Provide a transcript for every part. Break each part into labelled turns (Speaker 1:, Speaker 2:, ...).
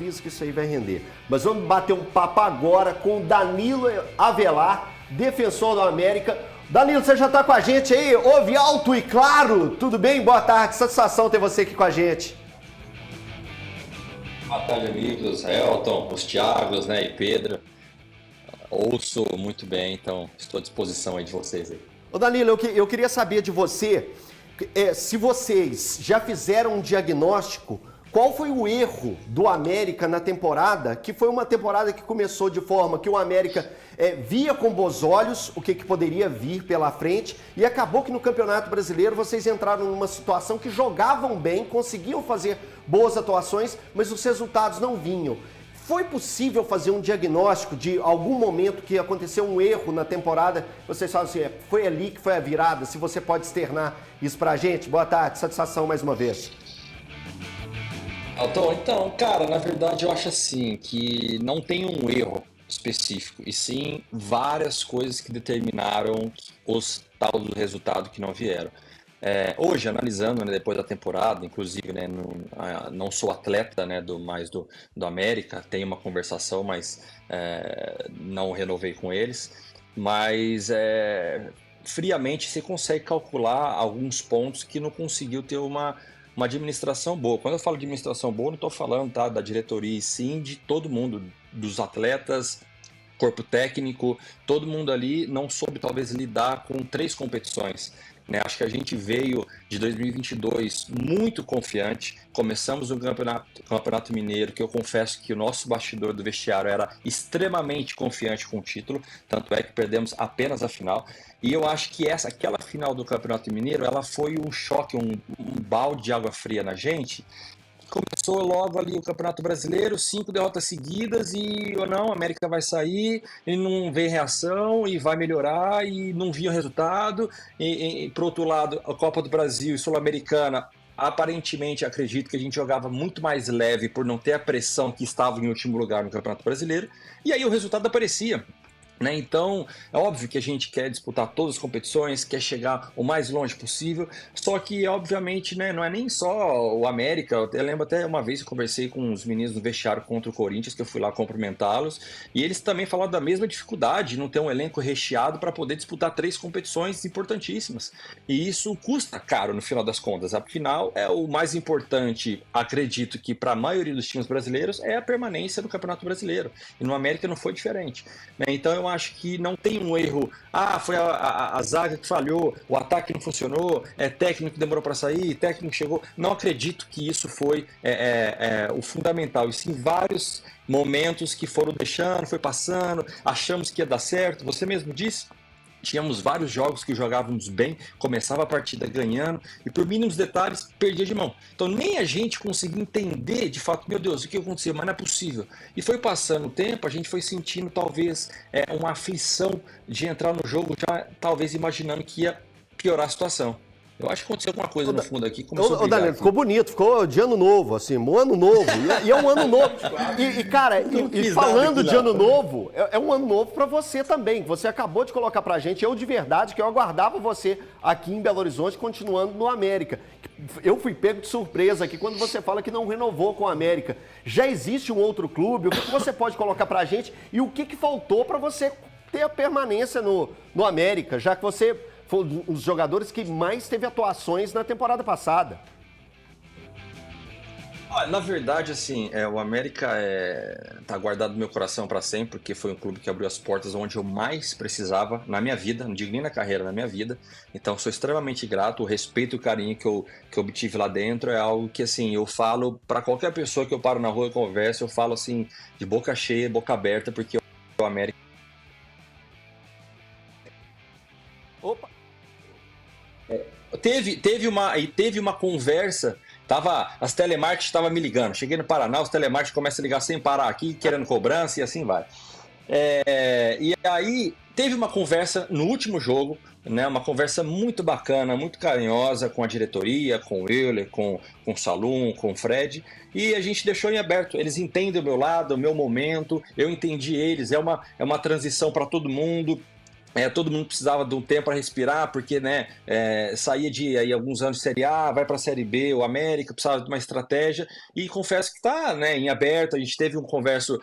Speaker 1: que isso aí vai render. Mas vamos bater um papo agora com o Danilo Avelar, defensor do América. Danilo, você já está com a gente aí? Ouve alto e claro. Tudo bem? Boa tarde. Satisfação ter você aqui com a gente.
Speaker 2: Boa tarde, amigos. Elton, os Thiagos, né, e Pedro. Ouço muito bem, então estou à disposição aí de vocês. Aí.
Speaker 1: Ô Danilo, eu queria saber de você, se vocês já fizeram um diagnóstico, qual foi o erro do América na temporada, que foi uma temporada que começou de forma que o América via com bons olhos o que poderia vir pela frente e acabou que no Campeonato Brasileiro vocês entraram numa situação que jogavam bem, conseguiam fazer boas atuações, mas os resultados não vinham. Foi possível fazer um diagnóstico de algum momento que aconteceu um erro na temporada? Vocês falam assim, foi ali que foi a virada, se você pode externar isso pra gente? Boa tarde, satisfação mais uma vez.
Speaker 2: Então, cara, na verdade eu acho assim, que não tem um erro específico, e sim várias coisas que determinaram os tal do resultado que não vieram. Hoje, analisando, né, depois da temporada, inclusive, né, não sou atleta, né, do América, tenho uma conversação, mas não renovei com eles, mas friamente você consegue calcular alguns pontos que não conseguiu ter uma administração boa. Quando eu falo de administração boa, não estou falando, tá, da diretoria, e sim de todo mundo, dos atletas, corpo técnico, todo mundo ali não soube talvez lidar com 3 competições. Né? Acho que a gente veio de 2022 muito confiante, começamos o Campeonato Mineiro, que eu confesso que o nosso bastidor do vestiário era extremamente confiante com o título, tanto é que perdemos apenas a final, e eu acho que aquela final do Campeonato Mineiro, ela foi um choque, um balde de água fria na gente. Começou logo ali o Campeonato Brasileiro, 5 derrotas seguidas e ou não, a América vai sair, e não vê reação e vai melhorar e não via o resultado. Por outro lado, a Copa do Brasil e Sul-Americana, aparentemente acredito que a gente jogava muito mais leve por não ter a pressão que estava em último lugar no Campeonato Brasileiro, e aí o resultado aparecia. Né? Então, é óbvio que a gente quer disputar todas as competições, quer chegar o mais longe possível, só que, obviamente, né, não é nem só o América. Eu lembro até uma vez que eu conversei com os meninos do vestiário contra o Corinthians, que eu fui lá cumprimentá-los, e eles também falaram da mesma dificuldade de não ter um elenco recheado para poder disputar 3 competições importantíssimas. E isso custa caro no final das contas. Afinal, o mais importante, acredito que para a maioria dos times brasileiros, é a permanência no Campeonato Brasileiro. E no América não foi diferente. Né? Então, eu acho que não tem um erro, foi a zaga que falhou, o ataque não funcionou, técnico que demorou para sair, técnico chegou. Não acredito que isso foi o fundamental, e sim vários momentos que foram deixando, foi passando, achamos que ia dar certo, você mesmo disse. Tínhamos vários jogos que jogávamos bem, começava a partida ganhando e por mínimos detalhes perdia de mão. Então nem a gente conseguia entender de fato, meu Deus, o que aconteceu, mas não é possível. E foi passando o tempo, a gente foi sentindo talvez uma aflição de entrar no jogo já talvez imaginando que ia piorar a situação. Eu acho que aconteceu alguma coisa no fundo aqui, começou a brigar.
Speaker 1: Danilo, ficou bonito, ficou de ano novo, assim, um ano novo. E é um ano novo. Cara, falando de ano novo, é um ano novo pra você também. Você acabou de colocar pra gente, eu de verdade, que eu aguardava você aqui em Belo Horizonte, continuando no América. Eu fui pego de surpresa aqui quando você fala que não renovou com o América. Já existe um outro clube? O que você pode colocar pra gente? E o que faltou pra você ter a permanência no América, já que você foi um dos jogadores que mais teve atuações na temporada passada?
Speaker 2: Na verdade, assim, o América tá guardado no meu coração para sempre, porque foi um clube que abriu as portas onde eu mais precisava na minha vida, não digo nem na carreira, na minha vida. Então, sou extremamente grato, o respeito e o carinho que eu obtive lá dentro é algo que, assim, eu falo para qualquer pessoa que eu paro na rua e converso, eu falo, assim, de boca cheia, boca aberta, porque o América...
Speaker 1: Opa!
Speaker 2: Teve uma conversa, as telemarketing estavam me ligando, cheguei no Paraná, os telemarketing começam a ligar sem parar aqui, querendo cobrança e assim vai. E aí teve uma conversa no último jogo, né, uma conversa muito bacana, muito carinhosa com a diretoria, com o Euler, com o Salum, com o Fred, e a gente deixou em aberto. Eles entendem o meu lado, o meu momento, eu entendi eles, é uma transição para todo mundo. Todo mundo precisava de um tempo para respirar, porque né, saía de aí, alguns anos de Série A, vai para a Série B, o América precisava de uma estratégia, e confesso que está, né, em aberto, a gente teve um converso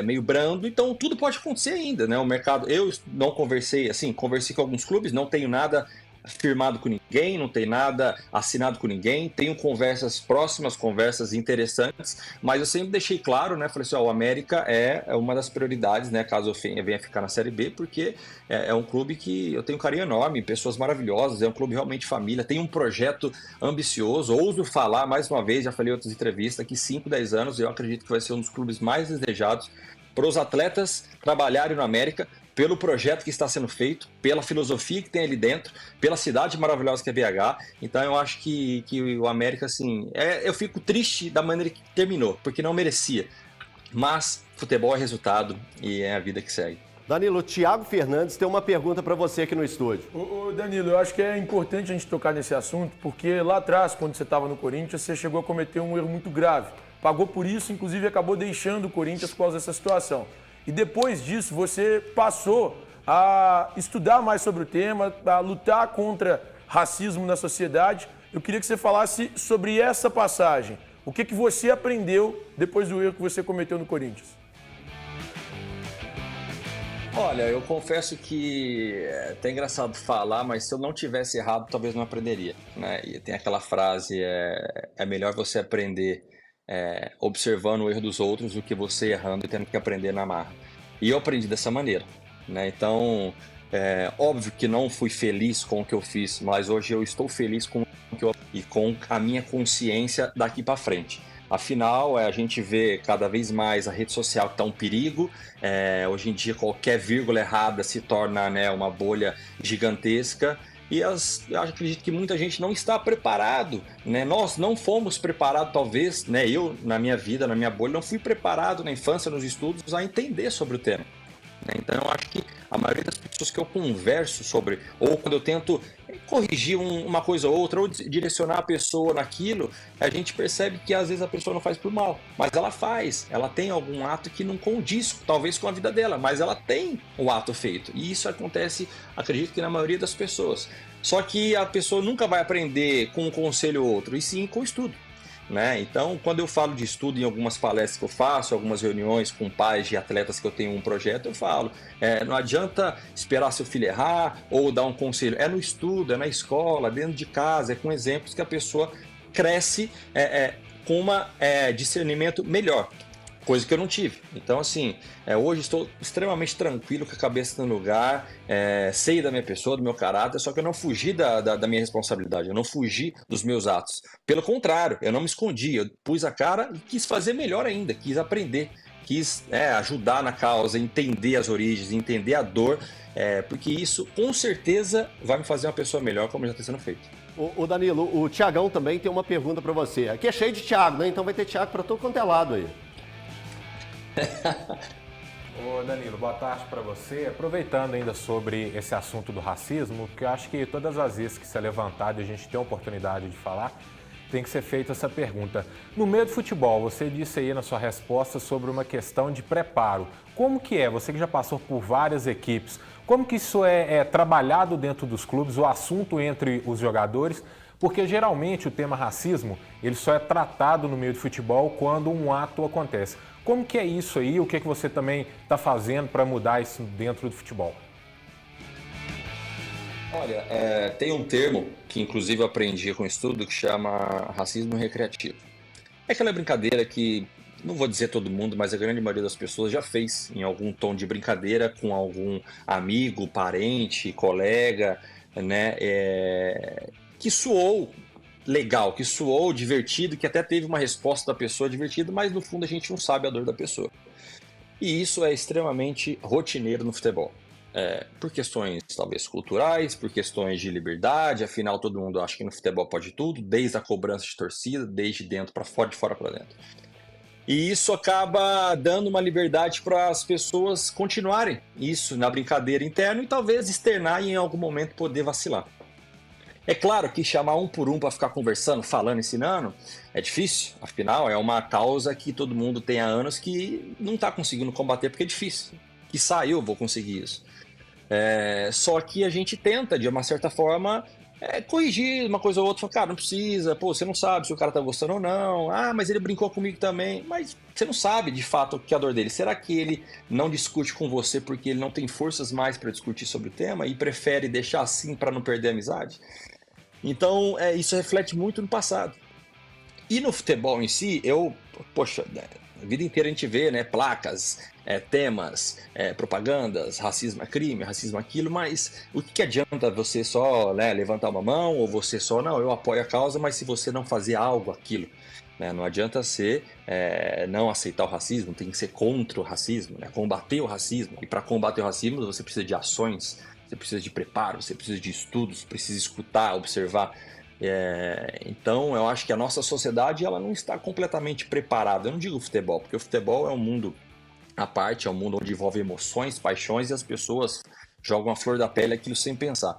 Speaker 2: meio brando, então tudo pode acontecer ainda, né? O mercado, eu não conversei, assim, conversei com alguns clubes, não tenho nada firmado com ninguém, não tem nada assinado com ninguém, tenho conversas próximas, conversas interessantes, mas eu sempre deixei claro, né, falei assim, ó, o América é uma das prioridades, né, caso eu venha ficar na Série B, porque é um clube que eu tenho um carinho enorme, pessoas maravilhosas, é um clube realmente família, tem um projeto ambicioso, ouso falar, mais uma vez, já falei em outras entrevistas, que 5, 10 anos eu acredito que vai ser um dos clubes mais desejados para os atletas trabalharem no América, pelo projeto que está sendo feito, pela filosofia que tem ali dentro, pela cidade maravilhosa que é BH. Então eu acho que o América, assim, eu fico triste da maneira que terminou, porque não merecia. Mas futebol é resultado e é a vida que segue.
Speaker 1: Danilo, o Thiago Fernandes tem uma pergunta para você aqui no estúdio.
Speaker 3: Ô Danilo, eu acho que é importante a gente tocar nesse assunto, porque lá atrás, quando você estava no Corinthians, você chegou a cometer um erro muito grave. Pagou por isso, inclusive acabou deixando o Corinthians por causa dessa situação. E depois disso, você passou a estudar mais sobre o tema, a lutar contra racismo na sociedade. Eu queria que você falasse sobre essa passagem. O que você aprendeu depois do erro que você cometeu no Corinthians?
Speaker 2: Olha, eu confesso que é até engraçado falar, mas se eu não tivesse errado, talvez não aprenderia, né? E tem aquela frase, é melhor você aprender observando o erro dos outros do que você errando e tendo que aprender na marra. E eu aprendi dessa maneira, né? Então, óbvio que não fui feliz com o que eu fiz, mas hoje eu estou feliz com o que eu e com a minha consciência daqui para frente. Afinal, a gente vê cada vez mais a rede social que está um perigo. Hoje em dia, qualquer vírgula errada se torna, né, uma bolha gigantesca. E eu acredito que muita gente não está preparado, né? Nós não fomos preparados, talvez, né? Eu, na minha vida, na minha bolha, não fui preparado na infância, nos estudos, a entender sobre o tema. Então, eu acho que a maioria das pessoas que eu converso sobre, ou quando eu tento corrigir uma coisa ou outra, ou direcionar a pessoa naquilo, a gente percebe que às vezes a pessoa não faz por mal, mas ela faz, ela tem algum ato que não condiz, talvez com a vida dela, mas ela tem o ato feito, e isso acontece, acredito que na maioria das pessoas. Só que a pessoa nunca vai aprender com um conselho ou outro, e sim com o estudo. Né? Então, quando eu falo de estudo em algumas palestras que eu faço, algumas reuniões com pais de atletas que eu tenho um projeto, eu falo, não adianta esperar seu filho errar ou dar um conselho, é no estudo, é na escola, dentro de casa, é com exemplos que a pessoa cresce com um discernimento melhor, coisa que eu não tive. Então, assim, hoje estou extremamente tranquilo, com a cabeça no lugar, sei da minha pessoa, do meu caráter, só que eu não fugi da minha responsabilidade, eu não fugi dos meus atos. Pelo contrário, eu não me escondi, eu pus a cara e quis fazer melhor ainda, quis aprender, quis ajudar na causa, entender as origens, entender a dor, porque isso, com certeza, vai me fazer uma pessoa melhor, como já está sendo feito.
Speaker 1: Ô Danilo, o Thiagão também tem uma pergunta para você. Aqui é cheio de Thiago, né? Então vai ter Thiago para todo quanto é lado aí.
Speaker 4: Ô Danilo, boa tarde para você. Aproveitando ainda sobre esse assunto do racismo, porque eu acho que todas as vezes que se é levantado e a gente tem a oportunidade de falar, tem que ser feita essa pergunta. No meio do futebol, você disse aí na sua resposta sobre uma questão de preparo. Como que é? Você que já passou por várias equipes, como que isso é trabalhado dentro dos clubes, o assunto entre os jogadores? Porque geralmente o tema racismo, ele só é tratado no meio do futebol quando um ato acontece. Como que é isso aí? O que você também está fazendo para mudar isso dentro do futebol?
Speaker 2: Olha, tem um termo que inclusive eu aprendi com o estudo que chama racismo recreativo. É aquela brincadeira que, não vou dizer todo mundo, mas a grande maioria das pessoas já fez em algum tom de brincadeira com algum amigo, parente, colega, né? Que soou legal, que soou divertido, que até teve uma resposta da pessoa divertida, mas no fundo a gente não sabe a dor da pessoa. E isso é extremamente rotineiro no futebol. Por questões talvez culturais, por questões de liberdade, afinal todo mundo acha que no futebol pode tudo, desde a cobrança de torcida, desde dentro para fora, de fora para dentro. E isso acaba dando uma liberdade para as pessoas continuarem isso na brincadeira interna e talvez externar e em algum momento poder vacilar. É claro que chamar um por um para ficar conversando, falando, ensinando, é difícil. Afinal, é uma causa que todo mundo tem há anos que não está conseguindo combater porque é difícil. Quiçá eu vou conseguir isso. Só que a gente tenta, de uma certa forma, corrigir uma coisa ou outra, falar, cara, não precisa, pô, você não sabe se o cara tá gostando ou não, mas ele brincou comigo também, mas você não sabe de fato o que é a dor dele. Será que ele não discute com você porque ele não tem forças mais para discutir sobre o tema e prefere deixar assim para não perder a amizade? Então, isso reflete muito no passado. E no futebol em si, poxa, a vida inteira a gente vê, né, placas, temas, propagandas, racismo é crime, racismo é aquilo, mas o que adianta você só, né, levantar uma mão ou você só, não, eu apoio a causa, mas se você não fazer algo, aquilo, né, não adianta ser não aceitar o racismo, tem que ser contra o racismo, né, combater o racismo, e para combater o racismo você precisa de ações, você precisa de preparo, você precisa de estudos, precisa escutar, observar. Então eu acho que a nossa sociedade ela não está completamente preparada. Eu não digo futebol, porque o futebol é um mundo à parte, é um mundo onde envolve emoções, paixões e as pessoas jogam a flor da pele aquilo sem pensar.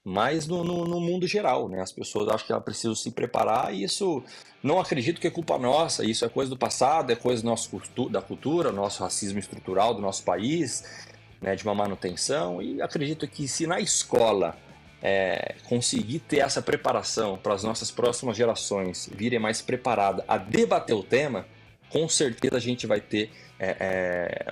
Speaker 2: Mas no mundo geral, né? As pessoas acham que elas precisam se preparar e isso não acredito que é culpa nossa, isso é coisa do passado, é coisa da cultura, nosso racismo estrutural do nosso país, né? De uma manutenção, e acredito que se na escola conseguir ter essa preparação para as nossas próximas gerações virem mais preparadas a debater o tema, com certeza a gente vai ter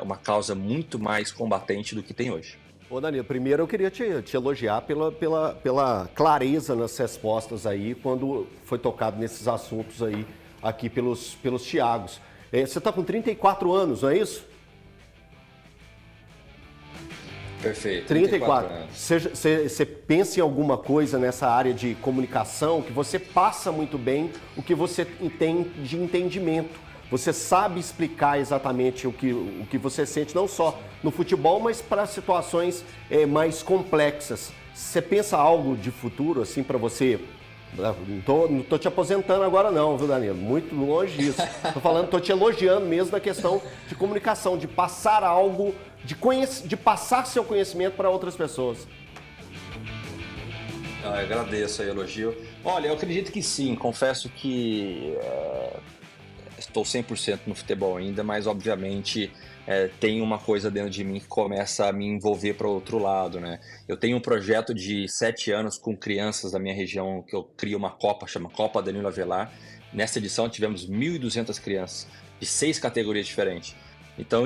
Speaker 2: uma causa muito mais combatente do que tem hoje.
Speaker 1: Ô Danilo, primeiro eu queria te elogiar pela clareza nas respostas aí, quando foi tocado nesses assuntos aí, aqui pelos Thiagos. Você está com 34 anos, não é isso?
Speaker 2: Perfeito.
Speaker 1: 34. Você pensa em alguma coisa nessa área de comunicação que você passa muito bem o que você tem de entendimento. Você sabe explicar exatamente o que você sente, não só no futebol, mas para situações mais complexas. Você pensa algo de futuro, assim, para você? Não tô te aposentando agora não, viu, Danilo? Muito longe disso. Tô te elogiando mesmo na questão de comunicação, de passar algo, de passar seu conhecimento para outras pessoas.
Speaker 2: Eu agradeço aí o elogio. Olha, eu acredito que sim, confesso que estou 100% no futebol ainda, mas obviamente tem uma coisa dentro de mim que começa a me envolver para o outro lado, né? Eu tenho um projeto de 7 anos com crianças da minha região, que eu crio uma Copa, chama Copa Danilo Avelar. Nessa edição tivemos 1.200 crianças, de 6 categorias diferentes. Então,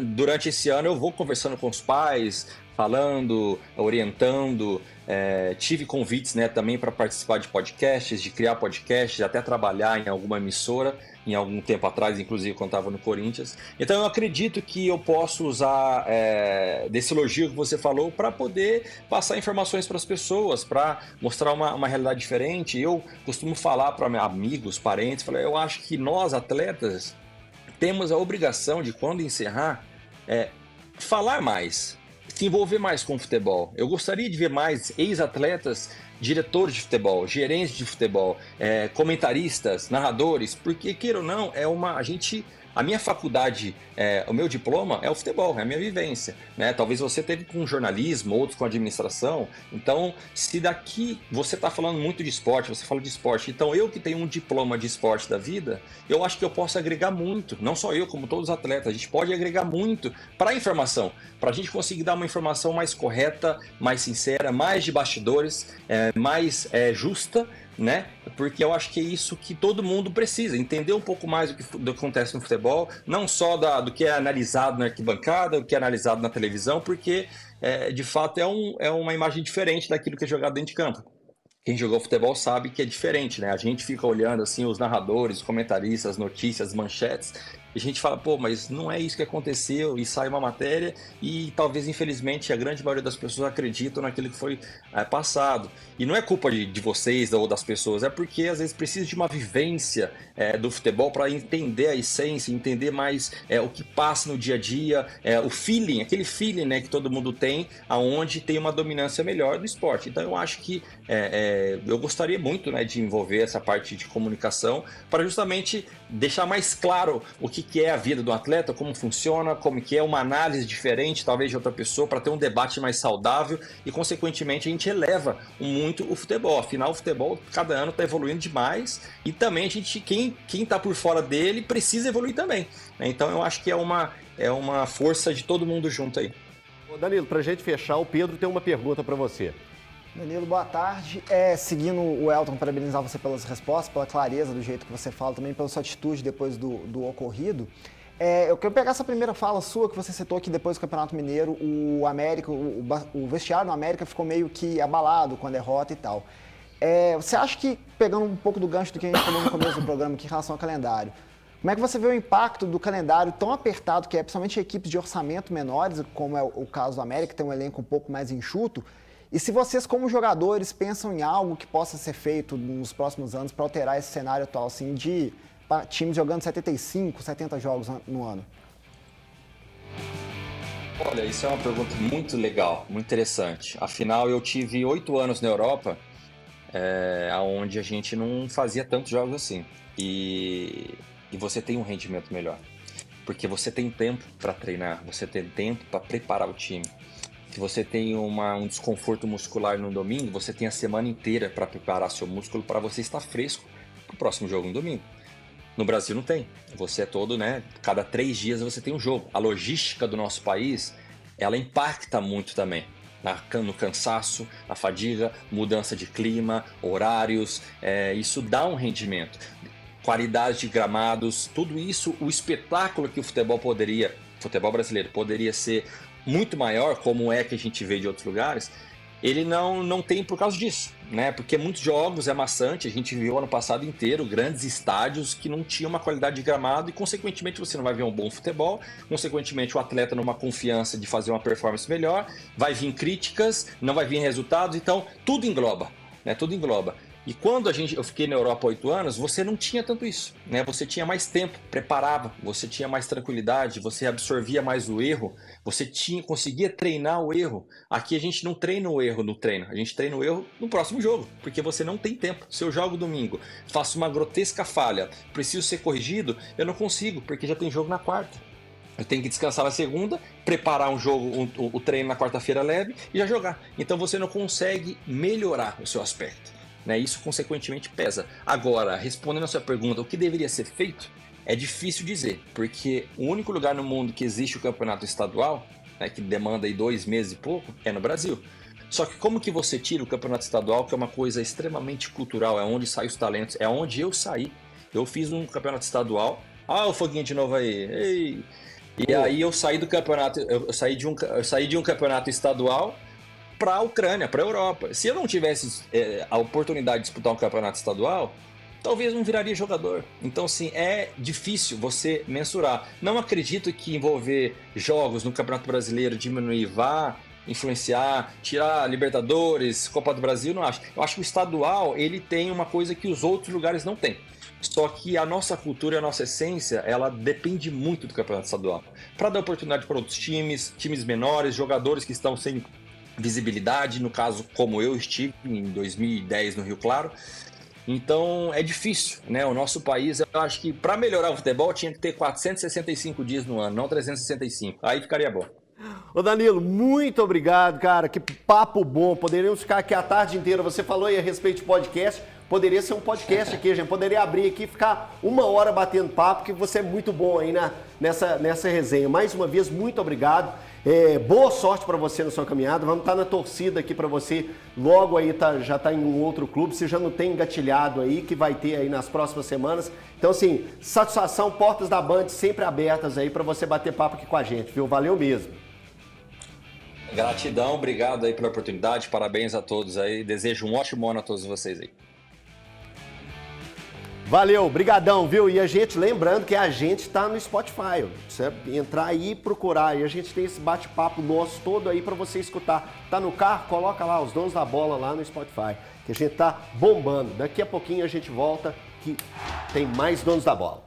Speaker 2: durante esse ano eu vou conversando com os pais, falando, orientando, tive convites, né, também para participar de podcasts, de criar podcasts, até trabalhar em alguma emissora, em algum tempo atrás, inclusive quando estava no Corinthians. Então eu acredito que eu posso usar desse elogio que você falou para poder passar informações para as pessoas, para mostrar uma realidade diferente. Eu costumo falar para amigos, parentes, eu acho que nós, atletas, temos a obrigação de, quando encerrar, falar mais, se envolver mais com o futebol. Eu gostaria de ver mais ex-atletas, diretores de futebol, gerentes de futebol, comentaristas, narradores, porque, queira ou não, a minha faculdade, o meu diploma é o futebol, é a minha vivência, né? Talvez você teve com jornalismo, outros com administração. Então, se daqui você está falando muito de esporte, você fala de esporte, então eu que tenho um diploma de esporte da vida, eu acho que eu posso agregar muito, não só eu, como todos os atletas, a gente pode agregar muito para a informação, para a gente conseguir dar uma informação mais correta, mais sincera, mais de bastidores, mais justa, né? Porque eu acho que é isso que todo mundo precisa, entender um pouco mais do que acontece no futebol, não só do que é analisado na arquibancada, do que é analisado na televisão, porque de fato é uma imagem diferente daquilo que é jogado dentro de campo. Quem jogou futebol sabe que é diferente, né? A gente fica olhando assim os narradores, os comentaristas, as notícias, as manchetes, e a gente fala, pô, mas não é isso que aconteceu, e sai uma matéria e talvez, infelizmente, a grande maioria das pessoas acreditam naquilo que foi passado. E não é culpa de vocês ou das pessoas, é porque às vezes precisa de uma vivência do futebol para entender a essência, entender mais o que passa no dia a dia, o feeling, aquele feeling, né, que todo mundo tem, aonde tem uma dominância melhor do esporte. Então eu acho que eu gostaria muito, né, de envolver essa parte de comunicação para justamente deixar mais claro o que é a vida do atleta, como funciona, como que é uma análise diferente, talvez de outra pessoa, para ter um debate mais saudável e, consequentemente, a gente eleva muito o futebol. Afinal, o futebol, cada ano, está evoluindo demais e também quem está por fora dele precisa evoluir também, né? Então, eu acho que é uma força de todo mundo junto aí.
Speaker 1: Danilo, pra gente fechar, o Pedro tem uma pergunta para você.
Speaker 5: Danilo, boa tarde. Seguindo o Elton, parabenizar você pelas respostas, pela clareza do jeito que você fala, também pela sua atitude depois do ocorrido. Eu quero pegar essa primeira fala sua, que você citou que depois do Campeonato Mineiro, o vestiário do América ficou meio que abalado com a derrota e tal. Você acha que, pegando um pouco do gancho do que a gente falou no começo do programa aqui em relação ao calendário, como é que você vê o impacto do calendário tão apertado que é, principalmente equipes de orçamento menores, como é o caso do América, que tem um elenco um pouco mais enxuto, e se vocês, como jogadores, pensam em algo que possa ser feito nos próximos anos para alterar esse cenário atual, assim, de times jogando 75, 70 jogos no ano?
Speaker 2: Olha, isso é uma pergunta muito legal, muito interessante. Afinal, eu tive 8 anos na Europa, onde a gente não fazia tantos jogos assim. E você tem um rendimento melhor. Porque você tem tempo para treinar, você tem tempo para preparar o time. Se você tem um desconforto muscular no domingo, você tem a semana inteira para preparar seu músculo para você estar fresco para o próximo jogo no domingo. No Brasil não tem. Você é todo, cada 3 dias você tem um jogo. A logística do nosso país, ela impacta muito também. No cansaço, na fadiga, mudança de clima, horários, isso dá um rendimento. Qualidade de gramados, tudo isso, o espetáculo que o futebol brasileiro poderia ser muito maior, como é que a gente vê de outros lugares, ele não tem por causa disso, porque muitos jogos é maçante. A gente viu ano passado inteiro grandes estádios que não tinham uma qualidade de gramado e, consequentemente, você não vai ver um bom futebol, consequentemente, o atleta numa confiança de fazer uma performance melhor, vai vir críticas, não vai vir resultados, então tudo engloba, tudo engloba. E quando eu fiquei na Europa 8 anos, você não tinha tanto isso, Você tinha mais tempo, preparava, você tinha mais tranquilidade, você absorvia mais o erro, você conseguia treinar o erro. Aqui a gente não treina o erro no treino, a gente treina o erro no próximo jogo, porque você não tem tempo. Se eu jogo domingo, faço uma grotesca falha, preciso ser corrigido, eu não consigo, porque já tem jogo na quarta. Eu tenho que descansar na segunda, preparar um jogo, o treino na quarta-feira leve e já jogar. Então você não consegue melhorar o seu aspecto. Isso, consequentemente, pesa. Agora, respondendo a sua pergunta, o que deveria ser feito, é difícil dizer, porque o único lugar no mundo que existe o campeonato estadual, que demanda aí 2 meses e pouco, é no Brasil. Só que como que você tira o campeonato estadual, que é uma coisa extremamente cultural, é onde saem os talentos, é onde eu saí. Eu fiz um campeonato estadual, o foguinho de novo aí, ei! E aí eu saí do campeonato, eu saí de um campeonato estadual para a Ucrânia, para a Europa. Se eu não tivesse a oportunidade de disputar um campeonato estadual, talvez não viraria jogador. Então, sim, é difícil você mensurar. Não acredito que envolver jogos no Campeonato Brasileiro diminuir, vá influenciar, tirar Libertadores, Copa do Brasil, não acho. Eu acho que o estadual, ele tem uma coisa que os outros lugares não têm. Só que a nossa cultura e a nossa essência, ela depende muito do campeonato estadual. Para dar oportunidade para outros times menores, jogadores que estão sem visibilidade, no caso como eu estive em 2010 no Rio Claro. Então é difícil, O nosso país, eu acho que para melhorar o futebol tinha que ter 465 dias no ano, não 365. Aí ficaria bom.
Speaker 1: Ô Danilo, muito obrigado, cara. Que papo bom. Poderíamos ficar aqui a tarde inteira. Você falou aí a respeito de podcast. Poderia ser um podcast aqui, a gente poderia abrir aqui e ficar 1 hora batendo papo, que você é muito bom aí nessa resenha. Mais uma vez, muito obrigado. Boa sorte para você na sua caminhada. Vamos estar na torcida aqui para você. Logo aí já está em um outro clube. Você já não tem engatilhado aí, que vai ter aí nas próximas semanas. Então, assim, satisfação, portas da Band sempre abertas aí para você bater papo aqui com a gente, viu? Valeu mesmo.
Speaker 2: Gratidão, obrigado aí pela oportunidade. Parabéns a todos aí. Desejo um ótimo ano a todos vocês aí.
Speaker 1: Valeu, brigadão, viu? E a gente, lembrando que a gente tá no Spotify, você entrar aí e procurar, e a gente tem esse bate-papo nosso todo aí para você escutar. Tá no carro? Coloca lá os Donos da Bola lá no Spotify, que a gente tá bombando. Daqui a pouquinho a gente volta, que tem mais Donos da Bola.